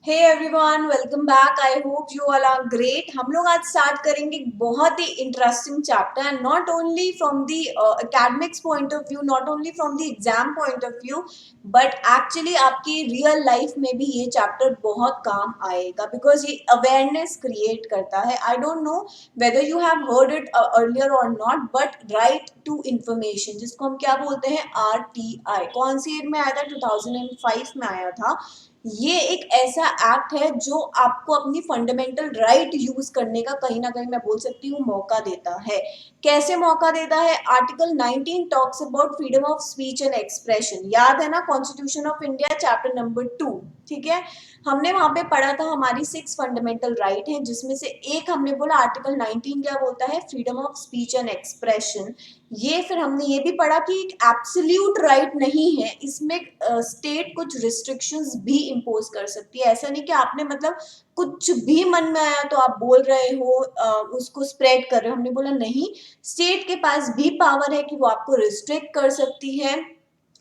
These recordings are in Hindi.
Hey everyone, welcome back. I hope you all are great. हम लोग आज स्टार्ट करेंगे बहुत ही interesting chapter, and not only from the academics point of view, not only from the exam point of view, but actually आपकी रियल लाइफ में भी ये चैप्टर बहुत काम आएगा, बिकॉज ये अवेयरनेस क्रिएट करता है। I don't know whether you have heard it earlier or not, but right to information, जिसको हम क्या बोलते हैं, RTI, कौन सी ईयर में आया था? 2005 में आया था। ये एक ऐसा एक्ट है जो आपको अपनी फंडामेंटल राइट यूज करने का कहीं ना कहीं मैं बोल सकती हूँ मौका देता है। कैसे मौका देता है? Article 19 talks about freedom of speech and expression. याद है ना, constitution of India chapter number 2। ठीक है, हमने वहां पे पढ़ा था हमारी 6 फंडामेंटल राइट हैं, जिसमें से एक हमने बोला आर्टिकल 19 क्या बोलता है, freedom of speech and expression. ये फिर हमने ये भी पढ़ा कि एक एब्सोल्यूट राइट नहीं है, इसमें स्टेट कुछ रिस्ट्रिक्शंस भी इम्पोज कर सकती है। ऐसा नहीं कि आपने मतलब कुछ भी मन में आया तो आप बोल रहे हो, उसको स्प्रेड कर रहे हो। हमने बोला नहीं, स्टेट के पास भी पावर है कि वो आपको रिस्ट्रिक्ट कर सकती है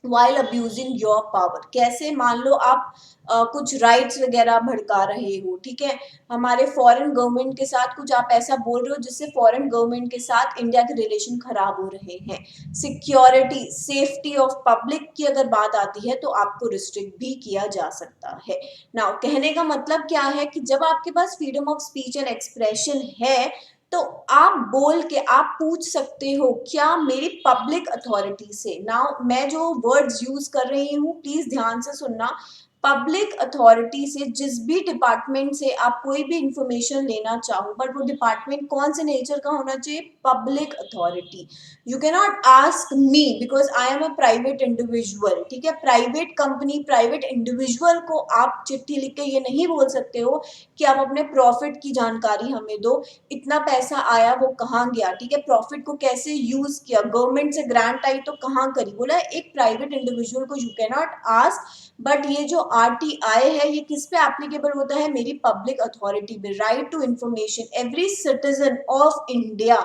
while abusing your power। कैसे? मान लो आप कुछ राइट्स वगैरह भड़का रहे हो, ठीक है, हमारे फॉरेन गवर्नमेंट के साथ कुछ आप ऐसा बोल रहे हो जिससे फॉरेन गवर्नमेंट के साथ इंडिया के रिलेशन खराब हो रहे हैं। सिक्योरिटी, सेफ्टी ऑफ पब्लिक की अगर बात आती है तो आपको रिस्ट्रिक्ट भी किया जा सकता है। नाउ कहने का मतलब क्या है कि जब आपके पास freedom of speech and expression है तो आप बोल के आप पूछ सकते हो क्या मेरी पब्लिक अथॉरिटी से। नाउ मैं जो वर्ड्स यूज कर रही हूँ प्लीज ध्यान से सुनना। पब्लिक अथॉरिटी से, जिस भी डिपार्टमेंट से आप कोई भी इंफॉर्मेशन लेना चाहो, बट वो डिपार्टमेंट कौन से नेचर का होना चाहिए? Public authority. You can not ask me because I am a private individual. ठीक है, प्राइवेट कंपनी, प्राइवेट इंडिविजुअल को आप चिट्ठी लिख के ये नहीं बोल सकते हो कि आप अपने प्रॉफिट की जानकारी हमें दो, इतना पैसा आया वो कहाँ गया, ठीक है, प्रॉफिट को कैसे यूज किया, गवर्नमेंट से ग्रांट आई तो कहाँ करी। बोला एक प्राइवेट इंडिविजुअल को you can not ask. But ये जो RTI है ये किस पे एप्लीकेबल होता है? मेरी पब्लिक अथॉरिटी पे। Right to information, every citizen of India.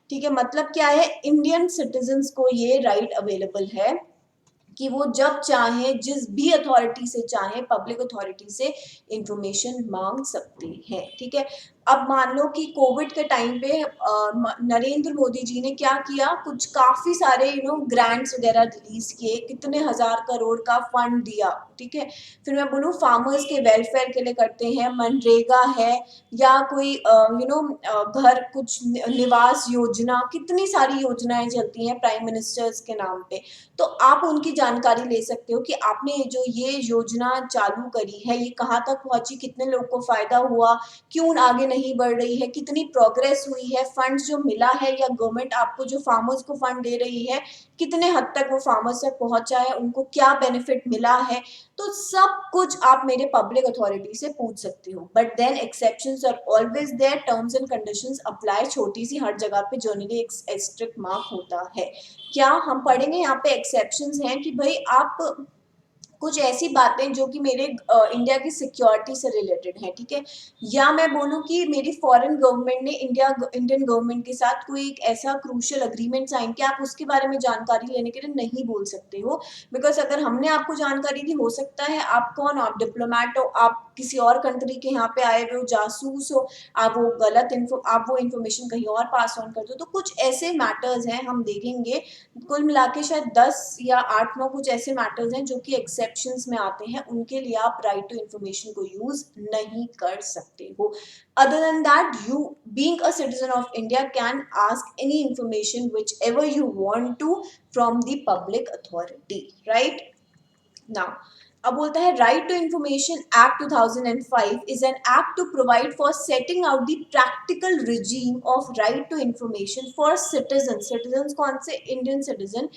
ठीक है, मतलब क्या है, इंडियन सिटीजन्स को ये राइट अवेलेबल है कि वो जब चाहे जिस भी अथॉरिटी से चाहे, पब्लिक अथॉरिटी से इंफॉर्मेशन मांग सकते हैं। ठीक है, अब मान लो कि कोविड के टाइम पे नरेंद्र मोदी जी ने क्या किया, कुछ काफी सारे ग्रांट्स वगैरह रिलीज किए, कितने हजार करोड़ का फंड दिया। ठीक है, फिर मैं बोलूँ फार्मर्स के वेलफेयर के लिए करते हैं, मनरेगा है, या कोई घर कुछ निवास योजना, कितनी सारी योजनाएं चलती हैं प्राइम मिनिस्टर्स के नाम पे। तो आप उनकी जानकारी ले सकते हो कि आपने जो ये योजना चालू करी है ये कहाँ तक पहुंची, कितने लोग को फायदा हुआ, क्यों आगे नहीं बढ़ रही है, कितनी प्रोग्रेस हुई है, फंड्स जो मिला है या गवर्नमेंट आपको जो फार्मर्स को फंड दे रही है कितने हद तक वो फार्मर्स तक पहुंचा है, उनको क्या बेनिफिट मिला है। तो सब कुछ आप मेरे पब्लिक अथॉरिटी से पूछ सकते हो, but then exceptions are always there, terms and conditions apply. छोटी सी हर जगह पे जनरली एक स्ट्रिक्ट मार्क होता है। क्या हम पढ़ेंगे यहाँ पे एक्सेप्शंस हैं कि भाई आप कुछ ऐसी बातें जो कि मेरे इंडिया की सिक्योरिटी से रिलेटेड है, ठीक है, या मैं बोलूं कि मेरी फॉरेन गवर्नमेंट ने इंडियन गवर्नमेंट के साथ कोई एक ऐसा क्रूशियल अग्रीमेंट साइन किया, आप उसके बारे में जानकारी लेने के लिए नहीं बोल सकते हो। बिकॉज अगर हमने आपको जानकारी दी, हो सकता है आप कौन, आप डिप्लोमेट हो, आप किसी और कंट्री के यहाँ पे आए हुए हो, जासूस हो, आप वो आप वो इन्फॉर्मेशन कहीं और पास ऑन कर दो। तो कुछ ऐसे मैटर्स हैं, हम देखेंगे कुल मिला के शायद 10 या 8-9 कुछ ऐसे मैटर्स हैं जो कि एक्सेप्शंस में आते हैं, उनके लिए आप राइट टू इंफॉर्मेशन को यूज नहीं कर सकते हो। Other than that, you being a citizen of India can ask any information which ever you want to from the public authority, right. Now अब बोलता है right to information act 2005 is an act to provide for setting out the practical regime of right to information for citizen. Citizen कौन से? Indian citizen.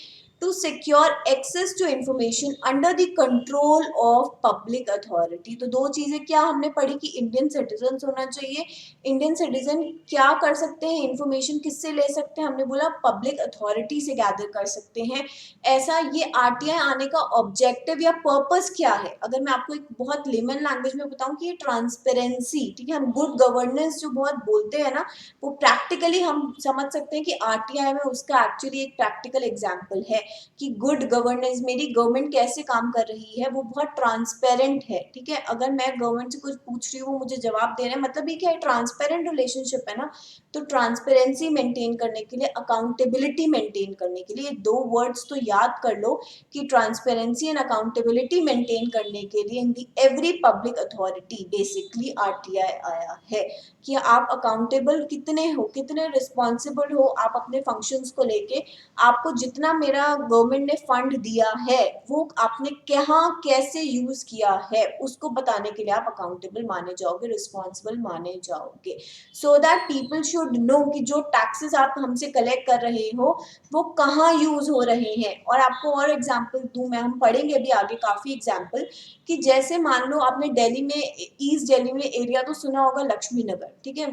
To secure access to information under the control of public authority. तो दो चीजें क्या हमने पढ़ी कि इंडियन सिटीजन होना चाहिए। इंडियन सिटीजन क्या कर सकते हैं, इंफॉर्मेशन किससे ले सकते हैं? हमने बोला पब्लिक अथॉरिटी से गैदर कर सकते हैं। ऐसा ये RTI आने का ऑब्जेक्टिव या पर्पस क्या है? अगर मैं आपको एक बहुत लेमन लैंग्वेज में बताऊं कि ये ट्रांसपेरेंसी, ठीक है, हम गुड गवर्नेंस जो बहुत बोलते हैं ना, वो प्रैक्टिकली हम समझ सकते हैं कि RTI में उसका एक्चुअली एक प्रैक्टिकल एग्जाम्पल है। कि गुड गवर्नेंस, मेरी गवर्नमेंट कैसे काम कर रही है, वो बहुत ट्रांसपेरेंट है, ठीक है। अगर मैं गवर्नमेंट से कुछ पूछ रही हूँ, वो मुझे जवाब दे रहे हैं, मतलब ये क्या है, ट्रांसपेरेंट रिलेशनशिप है ना। तो ट्रांसपेरेंसी मेंटेन करने के लिए, अकाउंटेबिलिटी मेंटेन करने के लिए, दो वर्ड्स तो याद कर लो कि ट्रांसपेरेंसी एंड अकाउंटेबिलिटी मेंटेन करने के लिए in the every public authority basically RTI आया है कि आप अकाउंटेबल कितने हो, कितने रिस्पॉन्सिबल हो आप अपने फंक्शंस को लेके। आपको जितना मेरा गवर्नमेंट ने फंड दिया है वो आपने कहाँ कैसे यूज किया है, उसको बताने के लिए आप अकाउंटेबल माने जाओगे, रिस्पॉन्सिबल माने जाओगे। So that people should know कि जो टैक्सेस आप हमसे कलेक्ट कर रहे हो वो कहाँ यूज हो रहे हैं। और आपको और एग्जाम्पल दूं मैं, हम पढ़ेंगे अभी आगे काफी एग्जाम्पल, कि जैसे मान लो आपने दिल्ली में, ईस्ट दिल्ली में एरिया तो सुना होगा लक्ष्मी नगर, ठीक है,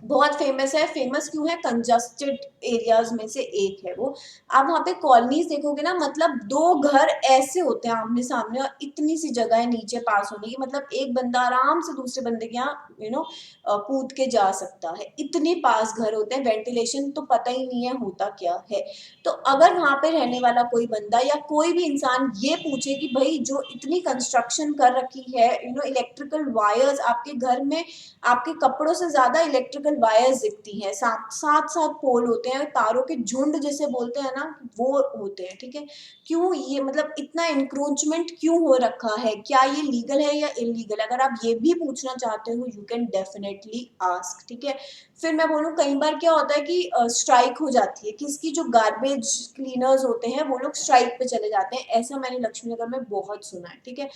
बहुत फेमस है। फेमस क्यों है, कंजस्टेड एरियाज में से एक है वो। आप वहाँ पे कॉलोनीज देखोगे ना, मतलब दो घर ऐसे होते हैं आमने सामने और इतनी सी जगह है नीचे पास होने की, मतलब एक बंदा आराम से दूसरे बंदे के यहाँ कूद के जा सकता है, इतने पास घर होते हैं। वेंटिलेशन तो पता ही नहीं है होता क्या है। तो अगर वहां पे रहने वाला कोई बंदा या कोई भी इंसान ये पूछे कि भाई जो इतनी कंस्ट्रक्शन कर रखी है, इलेक्ट्रिकल वायर्स आपके घर में, आपके कपड़ों से ज्यादा इलेक्ट्रिकल वायर्स दिखती हैं, साथ साथ साथ पोल होते हैं, तारों के झुंड जिसे बोलते हैं ना, वो होते हैं, ठीक है। क्यों ये, मतलब इतना इंक्रोचमेंट क्यों हो रखा है, क्या ये लीगल है या इलीगल? अगर आप ये भी पूछना चाहते हो यू कैन डेफिनेटली आस्क, ठीक है। फिर मैं बोलूँ कई बार क्या होता है कि स्ट्राइक हो जाती है, किसकी, जो गार्बेज क्लीनर्स होते हैं वो लोग स्ट्राइक पे चले जाते हैं, ऐसा मैंने लक्ष्मी नगर में बहुत सुना है, ठीक है।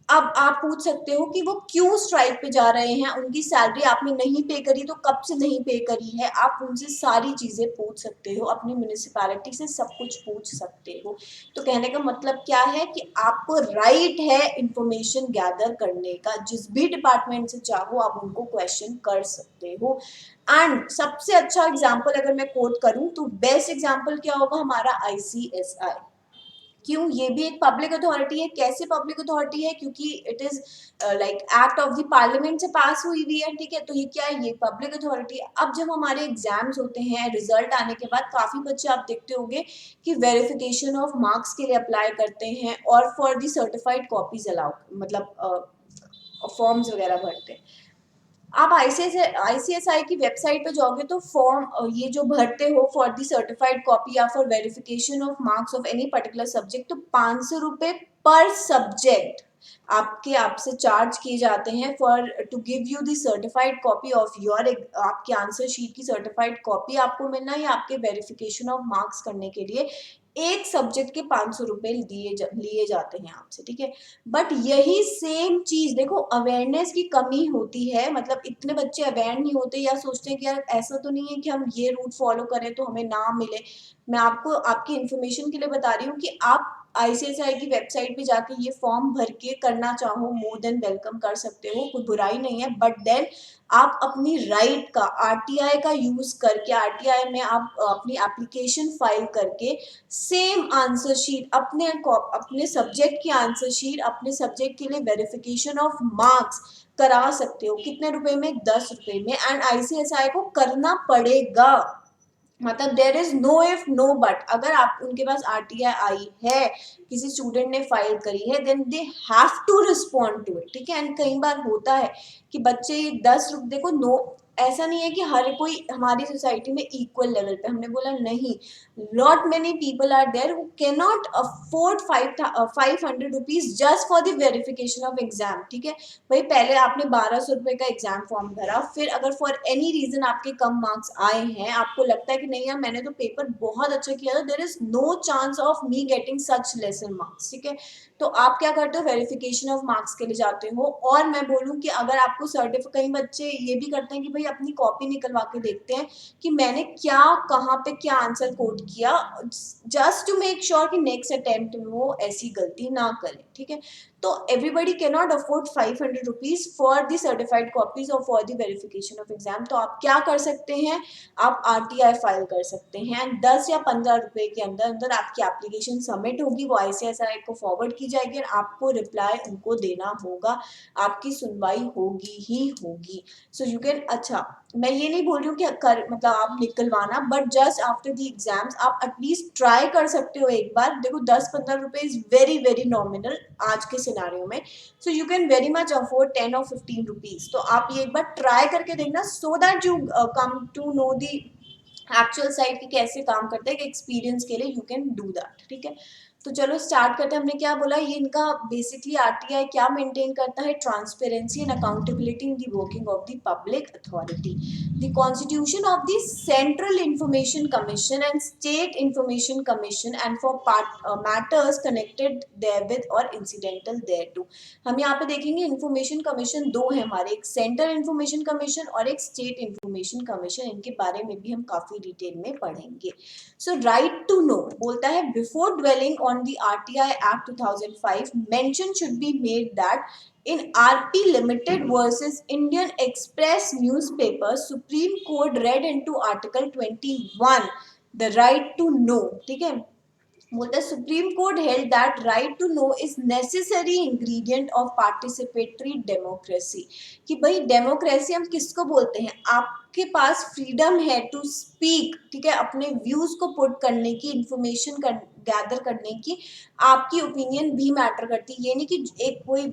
अब आप पूछ सकते हो कि वो क्यों स्ट्राइक पे जा रहे हैं, उनकी सैलरी आपने नहीं पे करी तो कब से नहीं पे करी है, आप उनसे सारी चीजें पूछ सकते हो, अपनी म्यूनिसिपैलिटी से सब कुछ पूछ सकते हो। तो कहने का मतलब क्या है कि आपको राइट है इंफॉर्मेशन गैदर करने का, जिस भी डिपार्टमेंट से चाहो आप उनको क्वेश्चन कर सकते हो। एंड सबसे अच्छा एग्जाम्पल अगर मैं कोट करूं तो बेस्ट एग्जाम्पल क्या होगा, हमारा आईसीएसआई। क्यों, ये भी एक पब्लिक अथॉरिटी है। कैसे पब्लिक अथॉरिटी है, क्योंकि it is like act of the parliament से पास हुई हुई है, ठीक है। तो ये क्या है, ये पब्लिक अथॉरिटी। अब जब हमारे एग्जाम्स होते हैं, रिजल्ट आने के बाद काफी बच्चे आप देखते होंगे कि वेरिफिकेशन ऑफ मार्क्स के लिए अप्लाई करते हैं और for the certified copies allow, मतलब फॉर्म्स वगैरह भरते हैं। आप आईसीएसआई की वेबसाइट पे जाओगे तो फॉर्म ये जो भरते हो फॉर दी सर्टिफाइड कॉपी या for verification of marks of any particular subject, तो 500 रुपए पर सब्जेक्ट आपसे चार्ज किए जाते हैं for to give you the certified copy of your, आपके आंसर शीट की सर्टिफाइड कॉपी आपको मिलना है, या आपके वेरिफिकेशन ऑफ मार्क्स करने के लिए एक सब्जेक्ट के 500 रुपए लिए जाते हैं आपसे, ठीक है। बट यही सेम चीज देखो, अवेयरनेस की कमी होती है, मतलब इतने बच्चे अवेयर नहीं होते या सोचते हैं कि यार ऐसा तो नहीं है कि हम ये रूट फॉलो करें तो हमें नाम मिले। मैं आपको आपकी इन्फॉर्मेशन के लिए बता रही हूँ कि आप आईसीएसआई की वेबसाइट पे जाके ये फॉर्म भर के करना चाहो मोर देन वेलकम कर सकते हो, कोई बुराई नहीं है। बट देन आप अपनी राइट का, आरटीआई का यूज करके, आरटीआई में आप अपनी एप्लीकेशन फाइल करके सेम आंसर शीट, अपने सब्जेक्ट की आंसर शीट, अपने सब्जेक्ट के लिए वेरिफिकेशन ऑफ मार्क्स करा सकते हो। कितने रुपए में, 10 रुपए में। एंड आईसीएसआई को करना पड़ेगा, मतलब there is no if no but. अगर आप उनके पास आरटीआई आई है, किसी स्टूडेंट ने फाइल करी है, then they have to respond to it, ठीक है। एंड कई बार होता है कि बच्चे 10 रुपए, देखो नो, ऐसा नहीं है कि हर कोई हमारी सोसाइटी में इक्वल लेवल पे, हमने बोला नहीं, lot many people are there who can not afford 500 rupees just for the verification of exam, ठीक है। भाई पहले आपने 1200 रुपए का एग्जाम फॉर्म भरा, फिर अगर फॉर एनी रीजन आपके कम मार्क्स आए हैं, आपको लगता है कि नहीं यार मैंने तो पेपर बहुत अच्छा किया था, there is no chance of me getting such lesson marks, ठीक है। तो आप क्या करते हो, वेरिफिकेशन ऑफ मार्क्स के लिए जाते हो। और मैं बोलूँ कि अगर आपको सर्टिफिकेट, कई बच्चे ये भी करते हैं कि भाई अपनी कॉपी निकलवा के देखते हैं कि मैंने क्या, कहाँ पे क्या आंसर कोड किया, जस्ट टू मेक श्योर कि नेक्स्ट अटेम्प्ट में वो ऐसी गलती ना करें, ठीक है। तो everybody can not afford 500 rupees for the certified copies और for the verification of exam. तो आप क्या कर सकते हैं, आप RTI फाइल कर सकते हैं एंड 10 या 15 रुपए के अंदर अंदर आपकी एप्लीकेशन सबमिट होगी, वो ICSI को फॉरवर्ड की जाएगी और आपको रिप्लाई उनको देना होगा, आपकी सुनवाई होगी ही होगी। सो यू कैन, अच्छा मैं ये नहीं बोल रही हूँ कि कर मतलब आप निकलवाना, but just after the exams आप एटलीस्ट ट्राई कर सकते हो एक बार। देखो 10-15 रुपए इज वेरी वेरी नॉमिनल आज के सिनारियो में, so you can very much afford 10 और 15 रुपीज। तो आप ये एक बार ट्राई करके देखना, so that you come to know the actual site की कैसे काम करते हैं, एक्सपीरियंस के लिए यू कैन डू दैट, ठीक है। तो चलो स्टार्ट करते हैं। हमने क्या बोला, ये इनका बेसिकली RTI क्या मेंटेन करता है, transparency and accountability in the working of the public authority, the constitution of the central information commission and state information commission and for matters connected therewith or incidental देयरटू। हम यहाँ पे देखेंगे इंफॉर्मेशन कमीशन दो है हमारे, एक सेंट्रल इंफॉर्मेशन कमीशन और एक स्टेट इंफॉर्मेशन कमीशन, इनके बारे में भी हम काफी डिटेल में पढ़ेंगे। सो राइट टू नो बोलता है, before dwelling on the RTI Act 2005 mention should be made that in RP Limited versus Indian Express newspaper, Supreme Court read into Article 21 the right to know, ठीक है। बोलता है supreme court held that right to know is necessary ingredient of participatory democracy, कि भाई डेमोक्रेसी हम किसको बोलते हैं, आपके पास फ्रीडम है टू स्पीक, ठीक है, अपने व्यूज को पुट करने की, इंफॉर्मेशन गैदर करने की, आपकी ओपिनियन भी मैटर करती है। ये नहीं कि एक कोई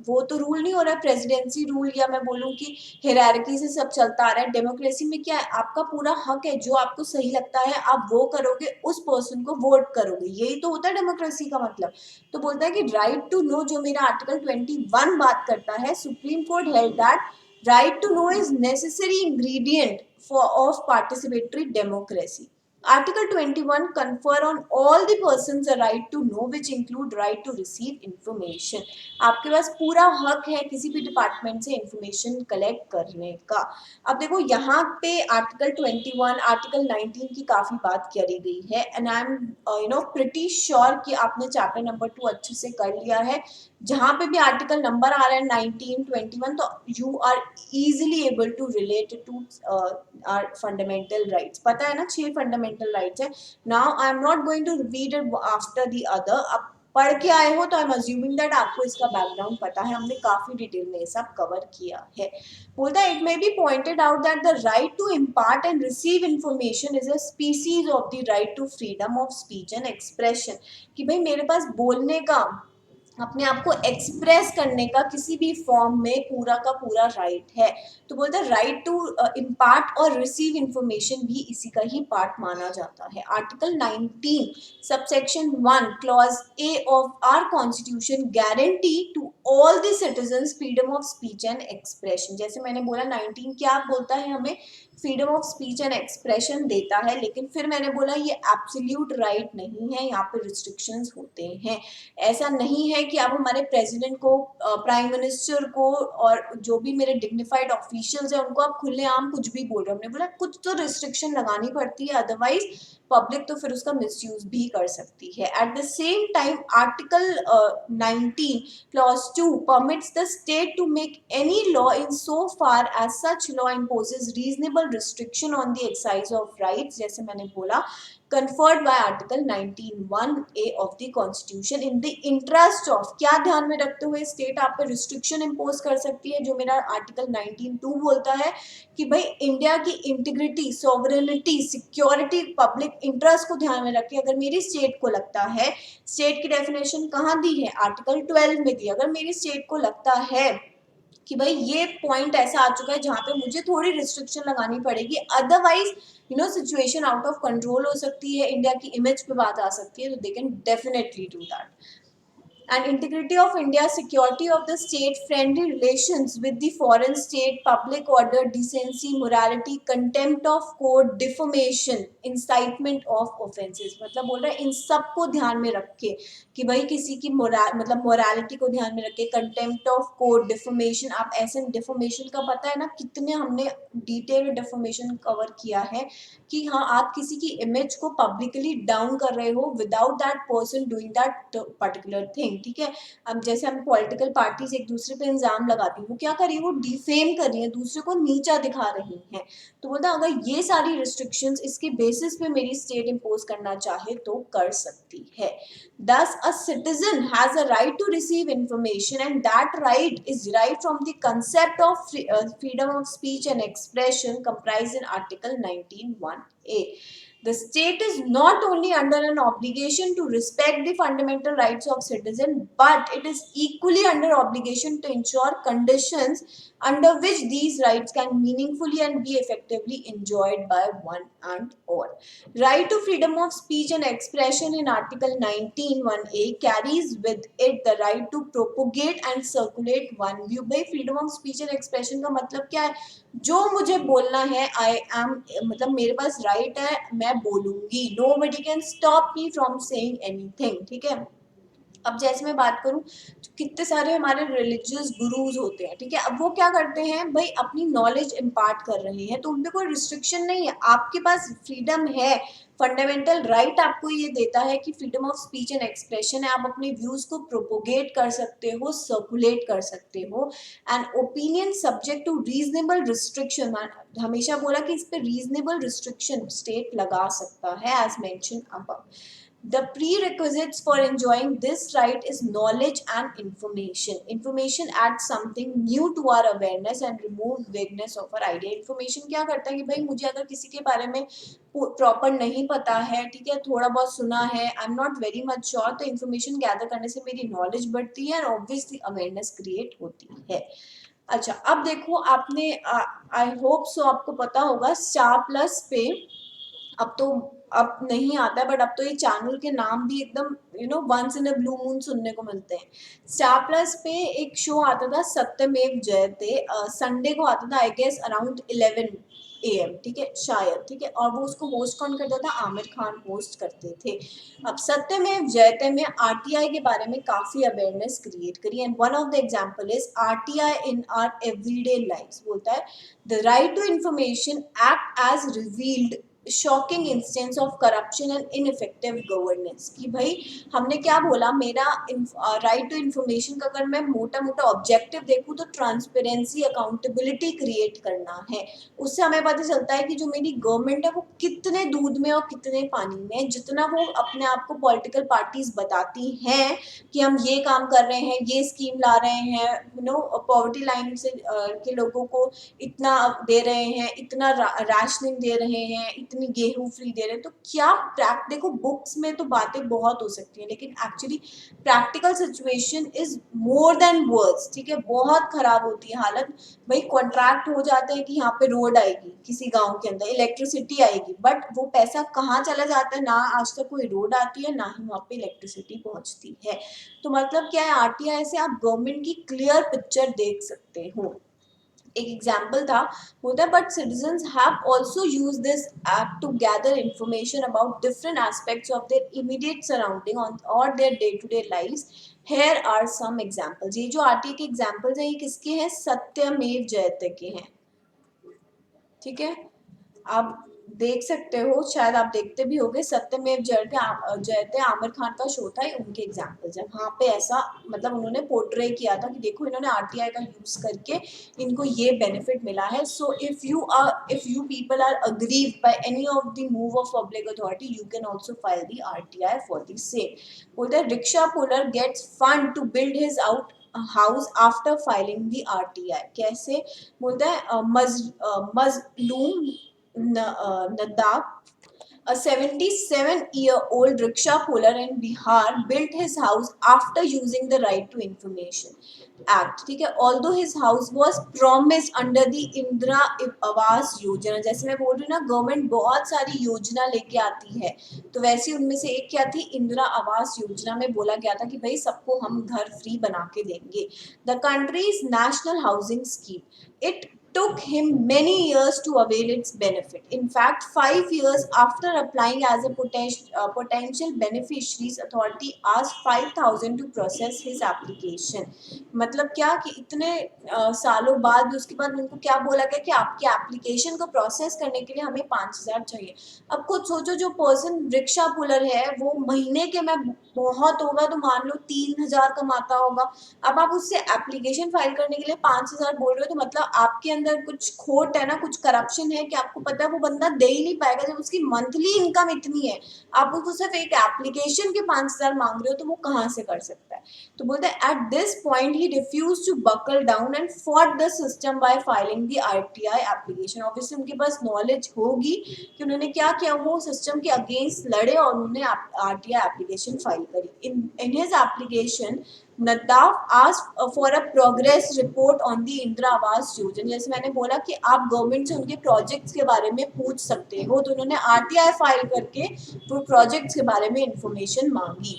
वो तो रूल नहीं हो रहा है प्रेसिडेंसी रूल, या मैं बोलूँ कि हिरार्की से सब चलता आ रहा है। डेमोक्रेसी में क्या है, आपका पूरा हक है, जो आपको सही लगता है आप वो करोगे, उस पर्सन को वोट करोगे, यही तो होता है डेमोक्रेसी का मतलब। तो बोलता है कि राइट टू नो, जो मेरा आर्टिकल 21 बात करता है, supreme court held that right to know is necessary ingredient for of participatory democracy. Article 21 confer on all the persons a right to know, which include right to receive information। आपके पास पूरा हक है किसी भी डिपार्टमेंट से इंफॉर्मेशन कलेक्ट करने का। अब देखो यहाँ पे आर्टिकल 21, आर्टिकल 19 की काफी बात करी गई है and I am pretty sure कि आपने चैप्टर नंबर 2 अच्छे से कर लिया है। जहाँ पे भी आर्टिकल नंबर आ रहा है 19, 21, तो you are easily able to relate to our fundamental rights. पता है ना 6 फंडामेंटल राइट्स है। Now I am not going to read it after the other, अब पढ़ के आए हो तो आई एम अज्यूमिंग दैट आपको इसका बैकग्राउंड पता है, हमने काफी डिटेल में ये सब कवर किया है। बोलता है it may be pointed out that the right to impart and receive information is a species of the right to freedom of speech and expression, कि भाई मेरे पास बोलने का, अपने आप को एक्सप्रेस करने का किसी भी फॉर्म में पूरा का पूरा राइट है। तो बोलते हैं राइट टू इम्पार्ट और रिसीव इंफॉर्मेशन भी इसी का ही पार्ट माना जाता है। Article 19 subsection 1 clause A of our constitution guarantee to all the citizens freedom of speech and expression. जैसे मैंने बोला 19 क्या बोलता है, हमें freedom of speech and expression देता है, लेकिन फिर मैंने बोला ये एब्सोल्यूट राइट नहीं है, यहाँ पे रिस्ट्रिक्शंस होते हैं। ऐसा नहीं है कि आप हमारे प्रेसिडेंट को, प्राइम मिनिस्टर को और जो भी मेरे डिग्निफाइड ऑफिशियल्स हैं उनको आप खुलेआम कुछ भी बोल रहे हो। हमने बोला कुछ तो रिस्ट्रिक्शन लगानी पड़ती है, अदरवाइज पब्लिक तो फिर उसका मिसयूज भी कर सकती है। At the same time article 19 clause 2 permits the state to make any law in so far as such law imposes reasonable restriction on the exercise of rights, जैसे मैंने बोला conferred by article 19(1)(a) of the constitution in the interest of, क्या ध्यान में रखते हुए स्टेट आप पे रिस्ट्रिक्शन इम्पोज कर सकती है, जो मेरा आर्टिकल 19(2) बोलता है कि भाई इंडिया की integrity, sovereignty, security, public interest को ध्यान में रखे। अगर मेरी स्टेट को लगता है, स्टेट की डेफिनेशन कहाँ दी है, आर्टिकल 12 में दी, अगर मेरी स्टेट को लगता है कि भाई ये पॉइंट ऐसा आ चुका है जहाँ पे मुझे थोड़ी रिस्ट्रिक्शन लगानी पड़ेगी, otherwise situation out of control हो सकती है, इंडिया की इमेज पे बात आ सकती है, तो they can definitely do that. And integrity of India, security of the state, friendly relations with the foreign state, public order, decency, morality, contempt of court, defamation, incitement of offences। मतलब बोल रहा है इन सब को ध्यान में रख के कि भाई किसी की मतलब मोरालिटी को ध्यान में रख के, कंटेम्प्ट ऑफ कोर्ट, डिफमेशन। आप ऐसे डिफमेशन का पता है ना कितने हमने डिटेल में डिफमेशन कवर किया है, कि हाँ आप किसी की इमेज को पब्लिकली डाउन कर रहे हो without that person doing that particular thing. ठीक है। अब जैसे हम पॉलिटिकल पार्टीज एक दूसरे पे इल्जाम लगाती हैं, वो क्या कर रही है, वो डिफेम कर रही है, दूसरे को नीचा दिखा रही हैं। तो बोलता अगर ये सारी रिस्ट्रिक्शंस इसके बेसिस पे मेरी स्टेट इम्पोज करना चाहे तो कर सकती है। Thus, a citizen has a right to receive information, and that right is derived from the concept of freedom of speech and expression comprised in Article 19(1)(a). The state is not only under an obligation to respect the fundamental rights of citizens, but it is equally under obligation to ensure conditions under which these rights can meaningfully and be effectively enjoyed by one and all. Right to freedom of speech and expression in Article 19(1)(a) carries with it the right to propagate and circulate one view. भाई freedom of speech and expression का मतलब क्या है? जो मुझे बोलना है, आई एम मतलब मेरे पास राइट है, मैं बोलूंगी, nobody can stop me from saying anything, ठीक है। अब जैसे मैं बात करूं तो कितने सारे हमारे रिलीजियस गुरुज होते हैं, ठीक है। अब वो क्या करते हैं भाई, अपनी नॉलेज इम्पार्ट कर रहे हैं, तो उनपे कोई रिस्ट्रिक्शन नहीं है, आपके पास फ्रीडम है। फंडामेंटल राइट आपको ये देता है कि freedom of speech and expression है, आप अपने व्यूज को प्रोपोगेट कर सकते हो, सर्कुलेट कर सकते हो, and opinion subject to reasonable restriction. हमेशा बोला कि इस पे रीजनेबल रिस्ट्रिक्शन स्टेट लगा सकता है, as mention above. The prerequisites for enjoying this right is knowledge and information. Information adds something new to our awareness and remove vagueness of our idea. Information क्या करता है कि भाई मुझे अगर किसी के बारे में प्रॉपर नहीं पता है, ठीक है, थोड़ा बहुत सुना है, आई am not very much sure, तो इन्फॉर्मेशन गैदर करने से मेरी नॉलेज बढ़ती है और ऑब्वियसली अवेयरनेस क्रिएट होती है। अच्छा, अब देखो आपने आई होप सो आपको पता होगा स्टार+ पे अब तो अब नहीं आता है, बट अब तो ये चैनल के नाम भी एकदम once in a blue moon सुनने को मिलते हैं। स्टार+ पे एक शो आता था सत्यमेव जयते, संडे को आता था, आई गेस अराउंड 11 AM, ठीक है शायद, ठीक है। और वो उसको होस्ट कौन करता था? आमिर खान होस्ट करते थे। अब सत्यमेव जयते में RTI के बारे में काफी अवेयरनेस क्रिएट करी, and one of the example is RTI in our everyday life. बोलता है the right to information act as revealed shocking instance of corruption and ineffective governance. कि भाई हमने क्या बोला, मेरा राइट टू इन्फॉर्मेशन का अगर मैं मोटा मोटा ऑब्जेक्टिव देखूं तो ट्रांसपेरेंसी, अकाउंटेबिलिटी क्रिएट करना है। उससे हमें पता चलता है कि जो मेरी गवर्नमेंट है वो कितने दूध में और कितने पानी में, जितना वो अपने आप को पॉलिटिकल पार्टीज बताती हैं कि हम ये काम कर रहे हैं, ये स्कीम ला रहे हैं, पॉवर्टी लाइन से के लोगों को इतना दे रहे हैं, इतना राशनिंग दे रहे हैं, इतनी गेहूं फ्री दे रहे हैं, तो क्या देखो बुक्स में तो बातें बहुत हो सकती हैं, लेकिन actually practical situation is more than words, ठीक है। बहुत खराब होती है हालत। भाई कॉन्ट्रैक्ट हो जाता है कि यहाँ पे रोड आएगी किसी गांव के अंदर, इलेक्ट्रिसिटी आएगी, बट वो पैसा कहाँ चला जाता है, ना आज तक कोई रोड आती है, ना ही वहाँ पे इलेक्ट्रिसिटी पहुंचती है। तो मतलब क्या है, RTI से आप गवर्नमेंट की क्लियर पिक्चर देख सकते हो। एक एग्जाम्पल था, होता है but citizens have also use this app to gather information about different aspects of their immediate surrounding और their day to day lives. Here are some examples. ये जो RTI के एग्जाम्पल्स हैं ये किसके हैं? सत्यमेव जयते के हैं, ठीक है। आप देख सकते हो, शायद आप देखते भी होंगे, सत्यमेव जयते आमिर खान का शो था, उनके एग्जाम्पल्स है। वहाँ पे ऐसा मतलब उन्होंने पोर्ट्रे किया था कि देखो इन्होंने RTI का यूज करके इनको ये बेनिफिट मिला है। So if you people are aggrieved by any of the move of public authority, you can also file the RTI for the same. बोलते हैं rickshaw puller gets fund to build his out house after filing the RTI। कैसे? बोलता है मजलूम Nadab, a 77-year-old rickshaw puller in Bihar, built his house after using the Right to Information Act, ठीक है। Although his house was promised under the Indira Awas Yojana, जैसे मैं बोल रही हूँ ना, गवर्नमेंट बहुत सारी योजना लेके आती है, तो वैसे उनमें से एक क्या थी, इंदिरा आवास योजना में बोला गया था कि भाई सबको हम घर फ्री बना के देंगे। The countries national housing scheme, it took him many years to avail its benefit. In fact, 5 years after applying as a potential beneficiaries, authority asked 5,000 to process his application. मतलब क्या कि इतने सालों बाद भी उसके बाद उनको क्या बोला गया कि आपके एप्लीकेशन को प्रोसेस करने के लिए हमें 5,000 चाहिए। अब खुद सोचो, जो पर्सन रिक्शा पुलर है वो महीने के में बहुत होगा तो मान लो 3,000 कमाता होगा। अब आप उससे एप्लीकेशन फाइल करने के लिए 5,000 बोल रहे हो, तो मतलब आपके अंदर कुछ खोट है ना, कुछ करप्शन है कि आपको पता है वो बंदा दे ही नहीं पाएगा। जब उसकी मंथली इनकम इतनी है, आप उसको सिर्फ एक एप्लीकेशन के 5,000 मांग रहे हो, तो वो कहाँ से कर सकता है। तो बोलते हैं at this point he refuse to buckle down and fought the system by filing the RTI application. Obviously उनके पास नॉलेज होगी कि उन्होंने क्या किया, वो सिस्टम के अगेंस्ट लड़े और उन्होंने आरटीआई एप्लीकेशन फाइल करी। In his application Nadaf asked for a progress report on the Indira Awas Yojana. जैसे मैंने बोला कि आप गवर्नमेंट से उनके प्रोजेक्ट्स के बारे में पूछ सकते हो, तो उन्होंने आरटीआई फाइल करके वो प्रोजेक्ट्स के बारे में इंफॉर्मेशन मांगी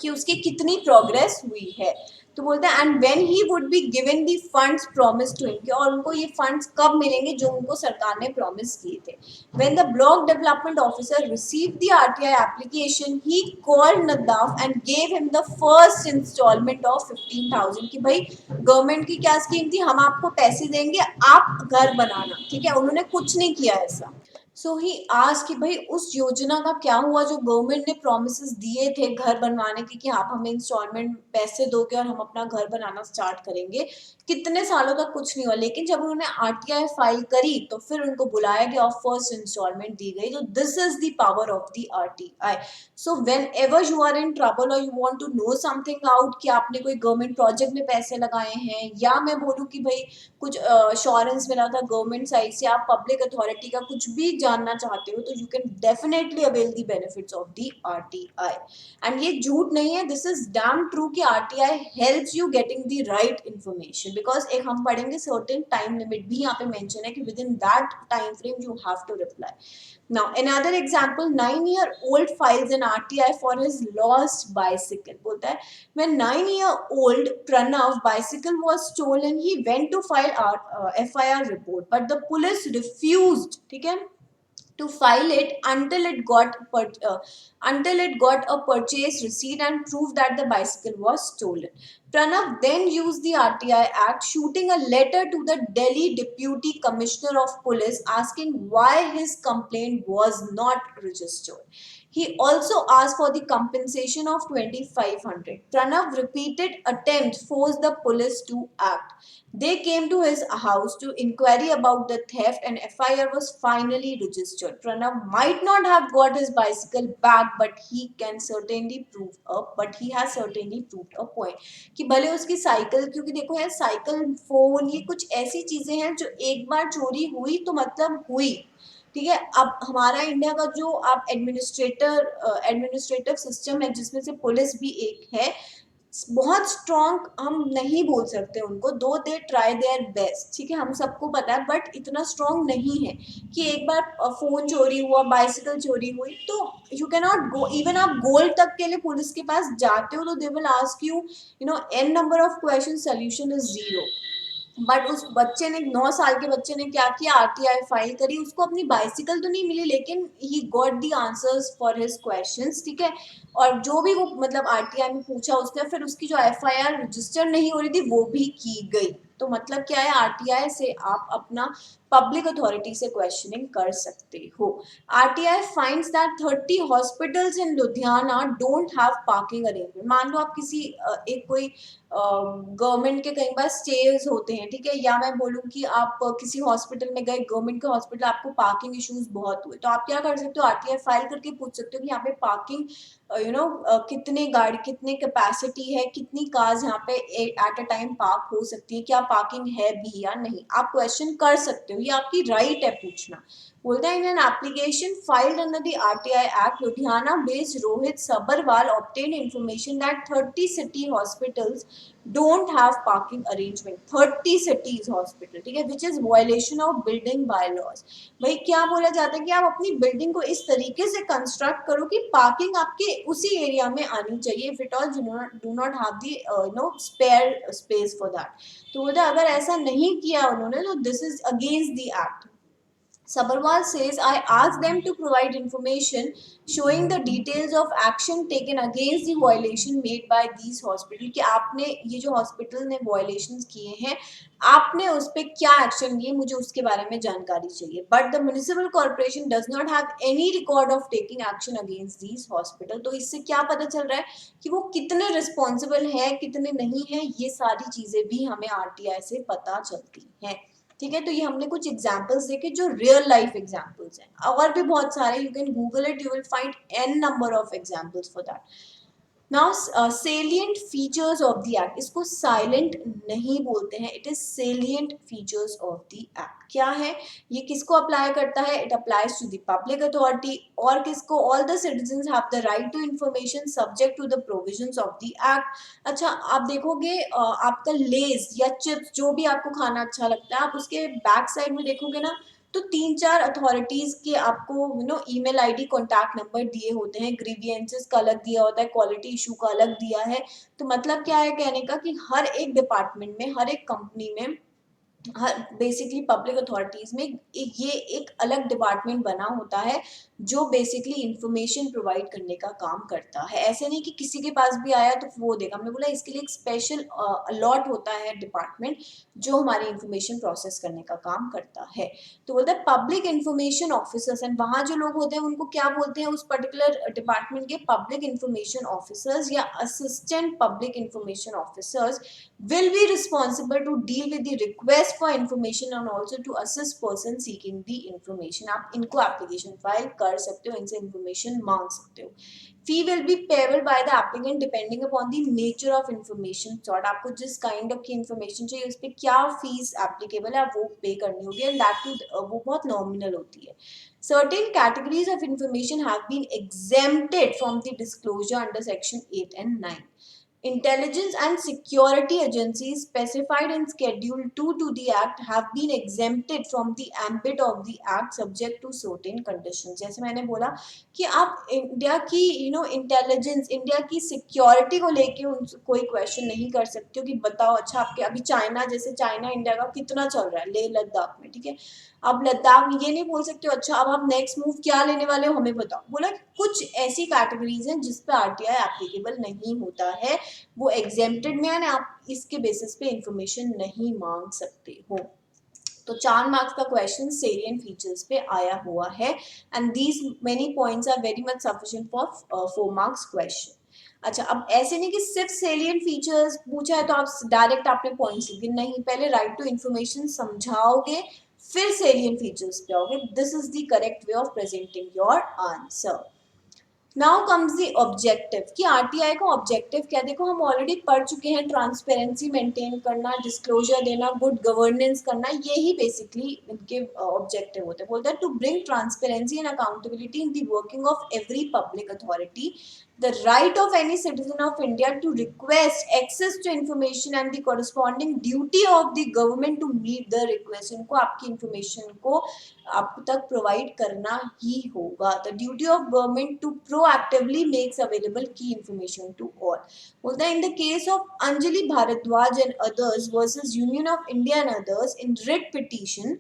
कि उसकी कितनी प्रोग्रेस हुई है। तो बोलते हैं and when he would be given the funds promise to him, और उनको ये फंड्स कब मिलेंगे जो उनको सरकार ने प्रॉमिस किए थे। When the block development officer received the RTI application he called Nadaf and gave him the first instalment of 15,000 कि भाई गवर्नमेंट की क्या स्कीम थी, हम आपको पैसे देंगे, आप घर बनाना। ठीक है, उन्होंने कुछ नहीं किया ऐसा। सो ही आज कि भाई उस योजना का क्या हुआ जो गवर्नमेंट ने प्रोमिस दिए थे घर बनवाने के, कि आप हमें इंस्टॉलमेंट पैसे दोगे और हम अपना घर बनाना स्टार्ट करेंगे। कितने सालों तक कुछ नहीं हुआ, लेकिन जब उन्होंने आरटीआई फाइल करी तो फिर उनको बुलाया गया और फर्स्ट इंस्टॉलमेंट दी गई। तो this is the power of the RTI. So whenever you are in trouble और you want to know something out कि आपने कोई गवर्नमेंट प्रोजेक्ट में पैसे लगाए हैं, या मैं बोलूँ कि भाई कुछ अश्योरेंस मिला था गवर्नमेंट साइड से, आप पब्लिक अथॉरिटी का कुछ भी जानना चाहते हो, तो you can definitely avail the benefits of the RTI. And ये झूठ नहीं है, दिस इज डैम ट्रू कि RTI helps you getting the right information, because एक हम पढ़ेंगे सर्टेन टाइम लिमिट भी यहाँ पे मेंशन है कि within that time frame you have to reply. Now, another example, 9-year-old files an RTI for his lost bicycle. बोलता है when 9-year-old Pranav bicycle was stolen, he went to file FIR report, but the police refused, ठीक है, to file it until it got a purchase receipt and proof that the bicycle was stolen. Pranav then used the RTI Act, shooting a letter to the Delhi Deputy Commissioner of Police asking why his complaint was not registered. He also asked for the compensation of 2,500. Pranav repeated attempts forced the police to act. They came to his house to inquire about the theft and FIR was finally registered. Pranav might not have got his bicycle back, but he has certainly proved a point कि भले उसकी साइकिल, क्योंकि देखो यार साइकिल, फोन, ये कुछ ऐसी चीजें हैं जो एक बार चोरी हुई तो मतलब हुई। ठीक है, अब हमारा इंडिया का जो आप एडमिनिस्ट्रेटिव सिस्टम है जिसमें से पुलिस भी एक है, बहुत स्ट्रॉन्ग हम नहीं बोल सकते उनको, दो दे ट्राई देयर बेस्ट, ठीक है, हम सबको पता है, बट इतना स्ट्रॉन्ग नहीं है कि एक बार फोन चोरी हुआ, बाइसिकल चोरी हुई तो you can not go. Even आप गोल्ड तक के लिए पुलिस के पास जाते हो तो they will ask you, you know, an number of question, solution is 0। But उस बच्चे ने, 9 साल के बच्चे ने क्या किया, आरटीआई फाइल करी, उसको अपनी बाइसिकल तो नहीं मिली लेकिन he got the answers for his questions. ठीक है, और जो भी वो मतलब आरटीआई में पूछा उसने, फिर उसकी जो एफआईआर रजिस्टर नहीं हो रही थी वो भी की गई। तो मतलब क्या है, आरटीआई से आप अपना पब्लिक अथॉरिटी से क्वेश्चनिंग कर सकते हो। RTI finds that 30 hospitals in Ludhiana don't have parking arrangement. मान लो आप किसी एक कोई गवर्नमेंट के कई बार स्टेज होते हैं, ठीक है, या मैं बोलूँ कि आप किसी हॉस्पिटल में गए, गवर्नमेंट के हॉस्पिटल, आपको पार्किंग इश्यूज बहुत हुए, तो आप क्या कर सकते हो, आरटीआई फाइल करके पूछ सकते हो कि यहाँ पे पार्किंग कितने गाड़ी, कितने कैपेसिटी है, कितनी कार्स यहाँ पे एट अ टाइम पार्क हो सकती है, क्या पार्किंग है भी या नहीं, आप क्वेश्चन कर सकते हो, ये आपकी राइट है पूछना। बोलता है in an application filed under the RTI act Ludhiana based Rohit Sabharwal obtain information that 30 city hospitals don't have parking arrangement, 30 cities hospital, ठीक है, which is violation of building by laws. भाई क्या बोला जाता है कि आप अपनी बिल्डिंग को इस तरीके से कंस्ट्रक्ट करो कि पार्किंग आपके उसी एरिया में आनी चाहिए, if it all do not have the spare space for that. तो बोलते अगर ऐसा नहीं किया उन्होंने तो this is against the act. Sabharwal says, I asked them to provide information showing the details of action taken against the violation made by these hospital, कि आपने ये जो हॉस्पिटल ने violations किए हैं आपने उस पर क्या एक्शन लिए, मुझे उसके बारे में जानकारी चाहिए। But the municipal corporation does not have any record of taking action against these hospital. तो इससे क्या पता चल रहा है कि वो कितने रिस्पॉन्सिबल है कितने नहीं है, ये सारी चीजें भी हमें आरटीआई से पता चलती हैं। ठीक है, तो ये हमने कुछ एग्जांपल्स देखे जो रियल लाइफ एग्जांपल्स हैं, और भी बहुत सारे, you can google it, you will find an number of examples for that. Now salient features of the act, इसको साइलेंट नहीं बोलते हैं, it is salient features of the act. क्या है ये, किसको अप्लाई करता है, it applies to the public authority, और किसको, all the citizens have the right to information subject to the provisions of the act. अच्छा आप देखोगे आपका लेज या चिप्स जो भी आपको खाना अच्छा लगता है, आप उसके बैक साइड में देखोगे ना तो 3-4 अथॉरिटीज के आपको ईमेल आईडी कॉन्टैक्ट नंबर दिए होते हैं, ग्रीवियंसेस का अलग दिया होता है, क्वालिटी इशू का अलग दिया है। तो मतलब क्या है कहने का कि हर एक डिपार्टमेंट में, हर एक कंपनी में, हर बेसिकली पब्लिक अथॉरिटीज में ये एक अलग डिपार्टमेंट बना होता है जो बेसिकली इंफॉर्मेशन प्रोवाइड करने का काम करता है। ऐसे नहीं कि किसी के पास भी आया तो वो देगा, हमने बोला इसके लिए एक स्पेशल अलॉट होता है डिपार्टमेंट जो हमारी इंफॉर्मेशन प्रोसेस करने का काम करता है। तो बोलते हैं पब्लिक इंफॉर्मेशन ऑफिसर्स, एंड वहाँ जो लोग होते हैं उनको क्या बोलते हैं, उस पर्टिकुलर डिपार्टमेंट के पब्लिक इंफॉर्मेशन ऑफिसर्स या assistant public information officers will be responsible to deal with the request for information and also to assist person seeking the information। आप इनको एप्लीकेशन फाइल कर सकते हो, इनसे इंफॉर्मेशन मांग सकते हो। Fee will be payable by the applicant depending upon the nature of information sort, आपको जिस काइंड ऑफ की इंफॉर्मेशन चाहिए उस पर क्या फीस एप्लीकेबल है वो पे करनी होगी, एंड दैट वो बहुत नॉमिनल होती है। Certain categories of information have been exempted from the disclosure under section 8 and 9। Intelligence and security agencies specified in Schedule 2 to the Act have been exempted from the ambit of the Act subject to certain conditions। जैसे मैंने बोला कि आप इंडिया की इंटेलिजेंस, इंडिया की सिक्योरिटी को लेके कोई क्वेश्चन नहीं कर सकते हो कि बताओ अच्छा आपके अभी चाइना, जैसे चाइना इंडिया का कितना चल रहा है लेह लद्दाख में, ठीक है, अब लद्दाख ये नहीं बोल सकते हो अच्छा अब आप नेक्स्ट मूव क्या लेने वाले हो हमें बताओ। बोला कुछ ऐसी कैटेगरीज हैं जिस पे आरटीआई एप्लीकेबल नहीं होता है, वो एग्जेम्प्टेड में है ना, आप इसके बेसिस पे इंफॉर्मेशन नहीं मांग सकते हो। तो 4 मार्क्स का क्वेश्चन सेलिएंट फीचर्स पे आया हुआ है, and these many points are very much sufficient for 4 marks question. अच्छा अब ऐसे नहीं कि सिर्फ सेलिएंट फीचर्स पूछा है तो आप डायरेक्ट आपने पॉइंट्स लिखे, नहीं, पहले राइट टू इंफॉर्मेशन समझाओगे फिर सेलिएंट फीचर्स पे आओगे। This is the correct way of presenting your answer. Now comes the objective, कि आरटीआई का ऑब्जेक्टिव क्या, देखो हम ऑलरेडी पढ़ चुके हैं, ट्रांसपेरेंसी मेंटेन करना, डिस्क्लोजर देना, गुड गवर्नेंस करना, यही बेसिकली इनके ऑब्जेक्टिव होते हैं। बोलते हैं to bring transparency and accountability in the working of every public authority, the right of any citizen of India to request access to information and the corresponding duty of the government to meet the request। इनको आपकी information को आप तक provide करना ही होगा। The duty of government to proactively makes available key information to all। बोलता है in the case of Anjali Bharadwaj and others versus Union of India and others in writ petition,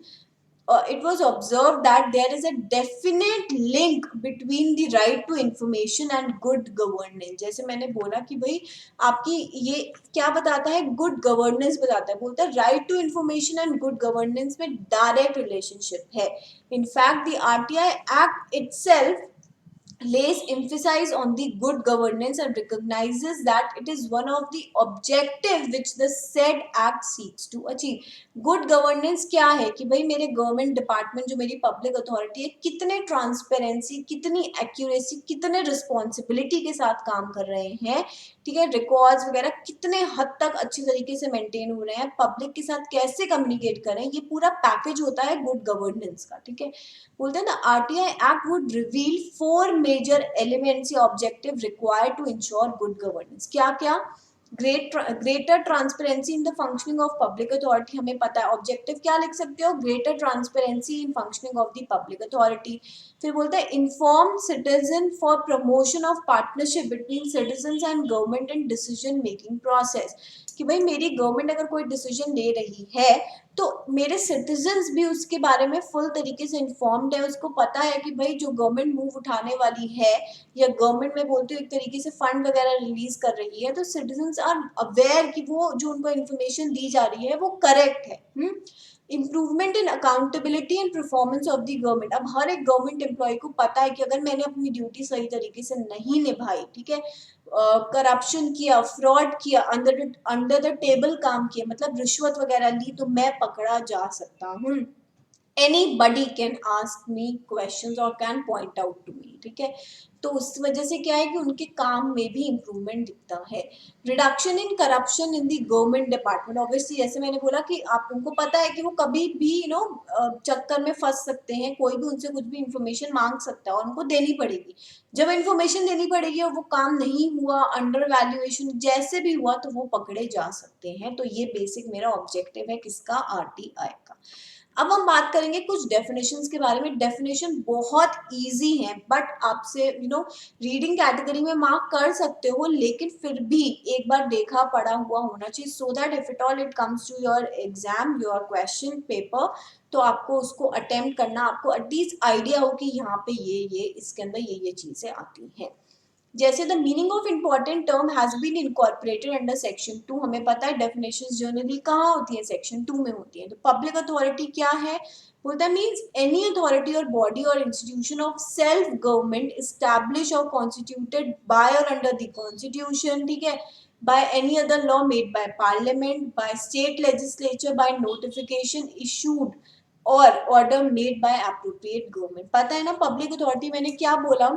it was observed that there is a definite link between the right to information and good governance। जैसे मैंने बोला कि भाई आपकी ये क्या बताता है, गुड गवर्नेंस बताता है। बोलता है right to information and good governance में डायरेक्ट रिलेशनशिप है। In fact the RTI act itself lays emphasis on the good governance and recognizes that it is one of the objective which the said act seeks to achieve. Good governance क्या है कि भाई मेरे गवर्नमेंट डिपार्टमेंट जो मेरी पब्लिक अथॉरिटी है कितने ट्रांसपेरेंसी, कितनी एक्यूरेसी, कितने रिस्पॉन्सिबिलिटी के साथ काम कर रहे हैं, ठीक है, रिकॉर्ड्स वगैरह कितने हद तक अच्छी तरीके से मेंटेन हो रहे हैं, पब्लिक के साथ कैसे कम्युनिकेट करें, ये पूरा पैकेज होता है गुड गवर्नेंस का, ठीक है। बोलते हैं ना RTI act would reveal 4 major elements या objective required to ensure good governance. क्या क्या? Greater transparency in the functioning of public authority, हमें पता है ऑब्जेक्टिव क्या लिख सकते हो, greater transparency in functioning of the public authority. फिर बोलते हैं inform citizen for promotion of partnership between citizen and government and decision making process, कि भाई मेरी गवर्नमेंट अगर कोई डिसीजन ले रही है तो मेरे सिटीजन्स भी उसके बारे में फुल तरीके से इन्फॉर्म्ड है, उसको पता है कि भाई जो गवर्नमेंट मूव उठाने वाली है या गवर्नमेंट में बोलते हो एक तरीके से फंड वगैरह रिलीज कर रही है, तो सिटीजन्स आर अवेयर कि वो जो उनको इन्फॉर्मेशन दी जा रही है वो करेक्ट है। Improvement in accountability and performance of the government, अब हर एक गवर्नमेंट एम्प्लॉय को पता है कि अगर मैंने अपनी ड्यूटी सही तरीके से नहीं निभाई, ठीक है, करप्शन किया, फ्रॉड किया, अंडर द टेबल काम किया, मतलब रिश्वत वगैरह ली, तो मैं पकड़ा जा सकता हूँ। Anybody can ask me questions or can point out to me, ठीक है। तो उस वजह से क्या है कि उनके काम में भी इम्प्रूवमेंट दिखता है। Reduction in corruption in the government department, obviously जैसे मैंने बोला कि आप उनको पता है कि वो कभी भी चक्कर में फंस सकते हैं, कोई भी उनसे कुछ भी इंफॉर्मेशन मांग सकता है और उनको देनी पड़ेगी। जब इन्फॉर्मेशन देनी पड़ेगी और वो काम नहीं हुआ, अंडर वैल्यूएशन जैसे भी हुआ, तो वो पकड़े जा सकते हैं। तो ये बेसिक मेरा ऑब्जेक्टिव है किसका, आरटीआई का। अब हम बात करेंगे कुछ डेफिनेशंस के बारे में। डेफिनेशन बहुत इजी है बट आपसे रीडिंग कैटेगरी में मार्क कर सकते हो, लेकिन फिर भी एक बार देखा पढ़ा हुआ होना चाहिए, so that if it all it comes to your exam, your question paper, तो आपको उसको अटेम्प्ट करना, आपको एटलीस्ट आइडिया हो कि यहाँ पे ये इसके अंदर ये चीजें आती हैं। जैसे the meaning of important term has been incorporated under section 2, हमें पता है डेफिनेशंस जनरली कहाँ होती है, सेक्शन 2 में होती है। तो पब्लिक अथॉरिटी क्या है, बोलता मीन्स एनी अथॉरिटी और बॉडी और institution of self government establish और constituted by or under the constitution, ठीक है, by any other law made by parliament, by state legislature, by notification issued or order made by appropriate government। पता है ना पब्लिक अथॉरिटी मैंने क्या बोला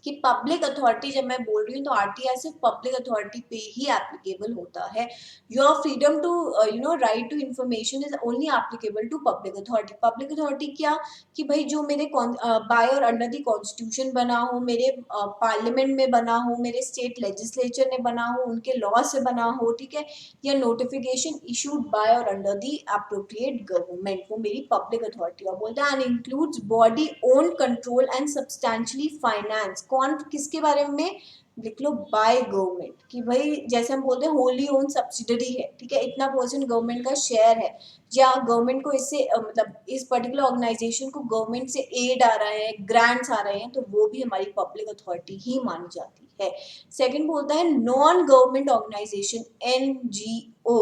कि पब्लिक अथॉरिटी जब मैं बोल रही हूँ तो आरटीआई सिर्फ पब्लिक अथॉरिटी पे ही एप्लीकेबल होता है। Your freedom to right to information is only applicable to public authority. Public authority क्या, कि भाई जो मेरे bye or under the constitution बना हो, मेरे पार्लियामेंट में बना हो, मेरे स्टेट लेजिस्लेचर ने बना हो, उनके लॉ से बना हो, ठीक है, या notification issued by or under the appropriate government, वो मेरी पब्लिक अथॉरिटी है। बोलता है and includes body own control and substantially finance, कौन किसके बारे में, लिख लो बाय गवर्नमेंट, कि भाई जैसे हम बोलते हैं होली ओन सब्सिडरी है, ठीक है, इतना परसेंट गवर्नमेंट का शेयर है, या गवर्नमेंट को इससे मतलब इस पर्टिकुलर ऑर्गेनाइजेशन को गवर्नमेंट से एड आ रहा है, ग्रांट्स आ रहे हैं, तो वो भी हमारी पब्लिक अथॉरिटी ही मानी जाती है। सेकंड बोलता है non government organisation NGO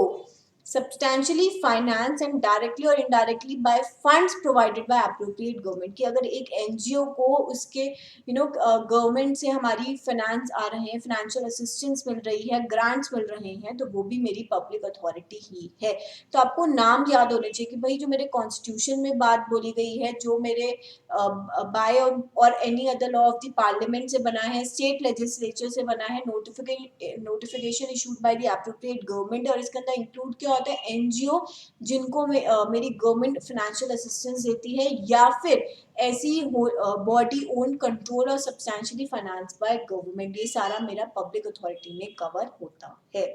substantially financed and directly or indirectly by funds provided by appropriate government, कि अगर एक एनजीओ को उसके गवर्नमेंट से हमारी फाइनेंस आ रहे हैं, फाइनेंशियल असिस्टेंस मिल रही है, ग्रांट्स मिल रहे हैं, तो वो भी मेरी पब्लिक अथॉरिटी ही है। तो आपको नाम याद होने चाहिए कि भाई जो मेरे कॉन्स्टिट्यूशन में बात बोली गई है, जो मेरे बाय और any other law of the parliament से बना है, स्टेट लेजिस्लेचर से बना है, notification issued by the appropriate government, और इसके अंदर इंक्लूड क्या होता है, एनजीओ जिनको मेरी गवर्नमेंट फाइनेंशियल असिस्टेंस देती है, या फिर ऐसी बॉडी ओन कंट्रोल और सब्सटैंशियली फाइनेंस बाय गवर्नमेंट, ये सारा मेरा पब्लिक अथॉरिटी में कवर होता है।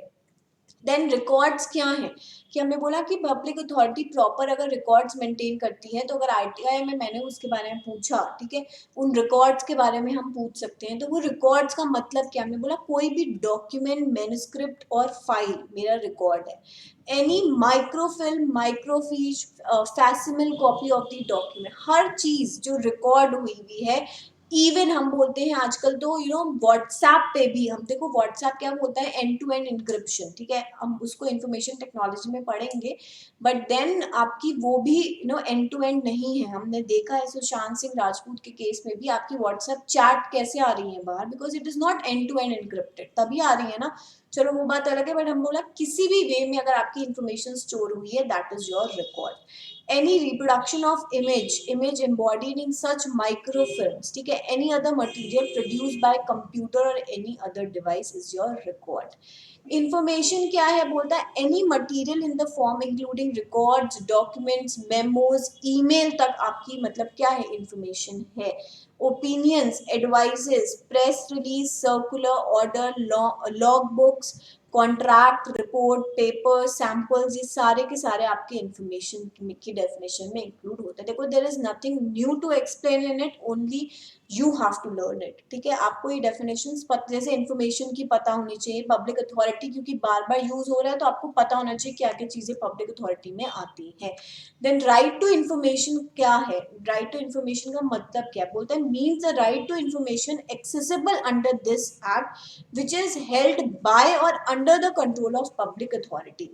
देन रिकॉर्ड्स क्या है, कि हमने बोला कि पब्लिक अथॉरिटी प्रॉपर अगर रिकॉर्ड्स मेंटेन करती है, तो अगर आरटीआई में मैंने उसके बारे में पूछा, ठीक है, उन रिकॉर्ड्स के बारे में हम पूछ सकते हैं। तो वो रिकॉर्ड्स का मतलब क्या, हमने बोला कोई भी डॉक्यूमेंट, मैन्युस्क्रिप्ट और फाइल मेरा रिकॉर्ड है। Any microfilm, microfiche, facsimile copy of the document, हर चीज जो रिकॉर्ड हुई है इवन हम बोलते हैं आजकल तो व्हाट्सएप पे भी हम देखो, व्हाट्सएप क्या बोलता है, एंड टू एंड इंक्रिप्शन, ठीक है, हम उसको इंफॉर्मेशन टेक्नोलॉजी में पढ़ेंगे, बट देन आपकी वो भी एंड टू एंड नहीं है। हमने देखा है सुशांत सिंह राजपूत के केस में भी आपकी व्हाट्सएप चैट कैसे आ रही है बाहर, because it is not end to end encrypted, तभी आ रही है ना। चलो वो बात अलग है, बट हम बोला किसी भी वे में अगर आपकी इंफॉर्मेशन स्टोर हुई है, that is your record. any reproduction of image embodied in such microfilms, ठीक है, any other material produced by computer or any other device is your record। Information क्या है, बोलता है any material in the form including records, documents, memos, email तक आपकी मतलब क्या है, इंफॉर्मेशन है। Opinions, advises, press release, circular, order, log books, contract, report, paper, samples, ये सारे के सारे आपके इंफॉर्मेशन की डेफिनेशन में इंक्लूड होते हैं। देखो, there is nothing new to explain in it, only you have to learn it, ठीक है। आपको ये डेफिनेशंस जैसे इन्फॉर्मेशन की पता होनी चाहिए, पब्लिक अथॉरिटी क्योंकि बार बार यूज हो रहा है तो आपको पता होना चाहिए क्या क्या चीजें पब्लिक अथॉरिटी में आती है। देन राइट टू इन्फॉर्मेशन क्या है, राइट टू इन्फॉर्मेशन का मतलब क्या है, बोलता है means the right to information accessible under this act which is held by or under the control of public authority.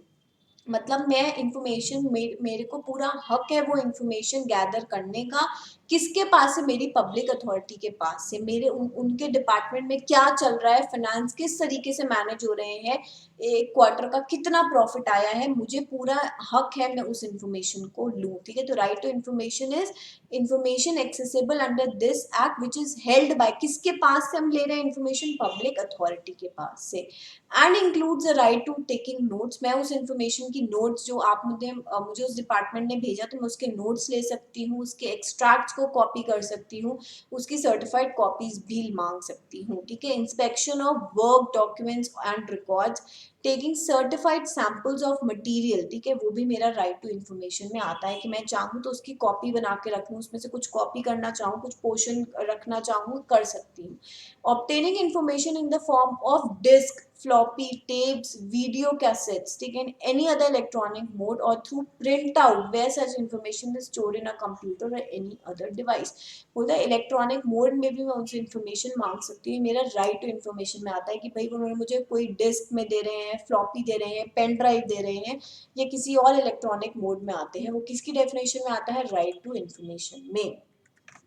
मतलब मैं इंफॉर्मेशन मेरे को पूरा हक है वो इंफॉर्मेशन गैदर करने का, किसके पास है, मेरी पब्लिक अथॉरिटी के पास से। मेरे उनके डिपार्टमेंट में क्या चल रहा है, फाइनेंस किस तरीके से मैनेज हो रहे हैं, एक क्वार्टर का कितना प्रॉफिट आया है, मुझे पूरा हक है मैं उस इंफॉर्मेशन को लूँ, ठीक है। तो right to information is information accessible under this act which is held by, किसके पास से हम ले रहे हैं इंफॉर्मेशन, पब्लिक अथॉरिटी के पास से। And includes the right to taking notes, मैं उस इंफॉर्मेशन की नोट्स जो आप मुझे उस डिपार्टमेंट ने भेजा तो मैं उसके नोट्स ले सकती हूँ, उसके एक्सट्रैक्ट्स को कॉपी कर सकती हूँ, उसकी सर्टिफाइड कॉपीज भी मांग सकती हूँ, ठीक है। Inspection of work documents and records, taking certified samples of material, ठीक है, वो भी मेरा राइट टू इन्फॉर्मेशन में आता है कि मैं चाहूँ तो उसकी कॉपी बना के रख लूँ, उसमें से कुछ कॉपी करना चाहूँ, कुछ पोर्शन रखना चाहूँ, कर सकती हूँ। Obtaining information in the form of disc, floppy, tapes, video cassettes, ठीक है, in any other electronic mode or through print out where such information is stored in a computer or any other device. बोलता है इलेक्ट्रॉनिक मोड में भी मैं उनसे इन्फॉर्मेशन मांग सकती हूँ, मेरा राइट टू इन्फॉर्मेशन में आता है कि भाई उन्होंने मुझे कोई डिस्क में दे रहे हैं, फ्लॉपी दे रहे हैं, पेन ड्राइव दे रहे हैं, या किसी और इलेक्ट्रॉनिक मोड में आते हैं, वो किसकी डेफिनेशन में आता है, राइट टू इन्फॉर्मेशन में।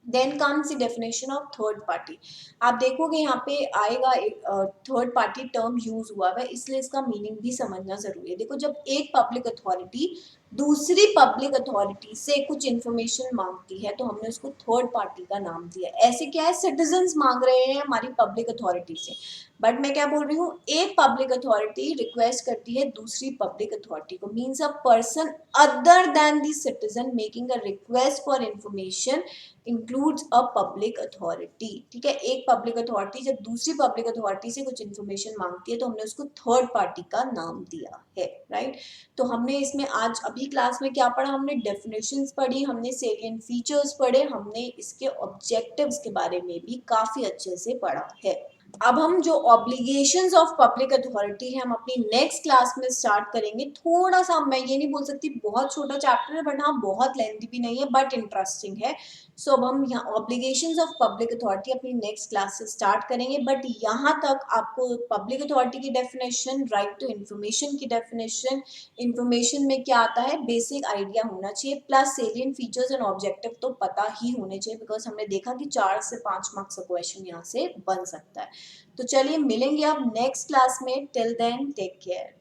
Then comes the definition of third party. आप देखोगे यहाँ पे आएगा एक थर्ड पार्टी टर्म यूज हुआ है, इसलिए इसका मीनिंग भी समझना जरूरी है। देखो, जब एक पब्लिक अथॉरिटी दूसरी पब्लिक अथॉरिटी से कुछ इंफॉर्मेशन मांगती है तो हमने उसको थर्ड पार्टी का नाम दिया। ऐसे क्या है, सिटीजन्स मांग रहे हैं हमारी पब्लिक अथॉरिटी से, बट मैं क्या बोल रही हूँ, एक पब्लिक अथॉरिटी रिक्वेस्ट करती है दूसरी पब्लिक अथॉरिटी को, means a person other than the citizen making a request for information includes a public authority, ठीक है। एक पब्लिक अथॉरिटी जब दूसरी पब्लिक अथॉरिटी से कुछ इंफॉर्मेशन मांगती है तो हमने उसको थर्ड पार्टी का नाम दिया है, राइट। तो हमने इसमें आज अभी क्लास में क्या पढ़ा, हमने डेफिनेशंस पढ़ी, हमने सेलिएंट फीचर्स पढ़े, हमने इसके ऑब्जेक्टिव्स के बारे में भी काफी अच्छे से पढ़ा है। अब हम जो ऑब्लिगेशंस ऑफ पब्लिक अथॉरिटी है हम अपनी नेक्स्ट क्लास में स्टार्ट करेंगे। थोड़ा सा, मैं ये नहीं बोल सकती बहुत छोटा चैप्टर है, बट हाँ बहुत लेंथी भी नहीं है, बट इंटरेस्टिंग है। सो अब हम यहाँ ऑब्लिगेशंस ऑफ पब्लिक अथॉरिटी अपनी नेक्स्ट क्लास से स्टार्ट करेंगे, बट यहाँ तक आपको पब्लिक अथॉरिटी की डेफिनेशन, राइट टू इन्फॉर्मेशन की डेफिनेशन, इन्फॉर्मेशन में क्या आता है, बेसिक आइडिया होना चाहिए, plus salient features and objective तो पता ही होने चाहिए, बिकॉज हमने देखा कि 4 से 5 मार्क्स का क्वेश्चन यहाँ से बन सकता है। तो चलिए मिलेंगे अब नेक्स्ट क्लास में, टिल देन टेक केयर।